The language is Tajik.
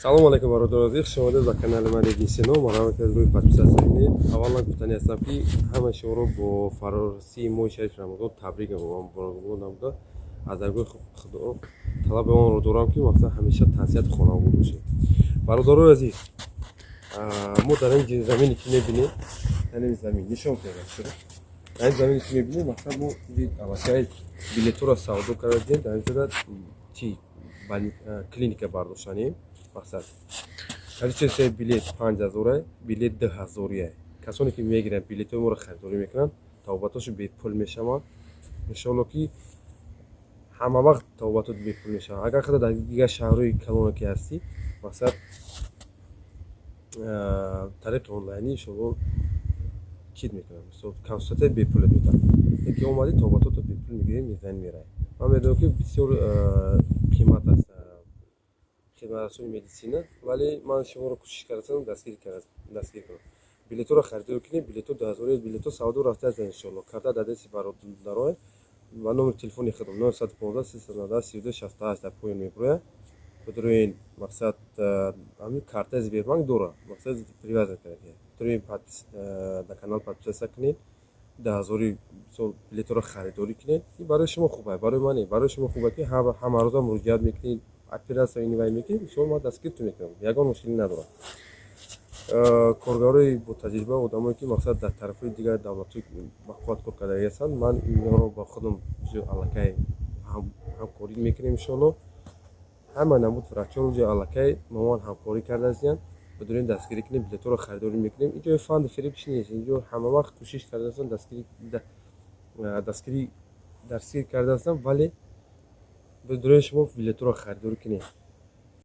салом алейкум бародари азиз, шумода ба канали ман Регисино. Марҳамат кардед рӯи подписатсия кунед. Аввалан гуфтани ҳастам ки ҳама шуморо бо фарорсии моҳи шарифи Рамазон табрик мебарам. аз даргоҳи худо талаби онро дорам ки мақсад ҳамеша тансиҳату хонавод бошед. Бародари азиз, мо дар ин замине ки мебинем, дар ин замин нишон кардам шуда. Дар ин замине ки мебинем, мақсад мо аллакай билетҳоро савдо кардем, дар ин ҷода чи клиника бардоштанем. мақсад количество билет 5000, билет 2000. Касоне ки мегиранд билетҳои моро харидорӣ мекунанд, тавбатошо бепул мешаванд. иншоалло ки ҳама вақт тавбатот бепул мешаванд. Агар хата дар дигар шаҳрҳои калоне ки ҳастӣ, мақсад тариқи онлайнӣ шумо чит мекунанд, консултация бепулат мекунанд. ки омадӣ тавбатото бепул мегирем, мезанӣ меравӣ. ман медонам ки бисёр қимат аст хидматрасони медисина, вале ман шуморо кӯшиш кардам дастгир кунам. Билетҳоро харидорӣ кунем, билетҳо 2000, билетҳо савдо рафтааст иншоалло. Карта дар дасти бародарои ва номери телефони худам 915 390 32 68 дар поён меброяд. Бидурин мақсад ҳамин карта Сбербанк дора, мақсад привязан кардем. Бидурин дар канал подписатсия кунед, 2000 билетҳоро харидорӣ кунед. ин барои шумо хуб аст, барои ман не. Барои шумо хуб аст ки ҳама рӯза муроҷиат мекунед, операция инвай мекунед, иншоалло ман дастгиртон мекунам. Ягон мушкилӣ надорам. Коргарои бо таҷриба, одамое ки мақсад дар тарафҳои дигар давлатҳои бақувват кор кардаги ҳастанд, ман инҳоро ба худам аллакай ҳамкорӣ мекунем иншоалло. ҳама намуд врачҳоро ҷо аллакай мо ман ҳамкорӣ кардастанд. бидурин дастгирӣ кунем, билетҳоро харидорӣ мекунем. инҷо фанд фиреб чи нест. инҷо ҳама вақт кӯшиш кардаастам дастгирӣ кардаастам, вале бидурин шумо билетҳоро харидорӣ кунед.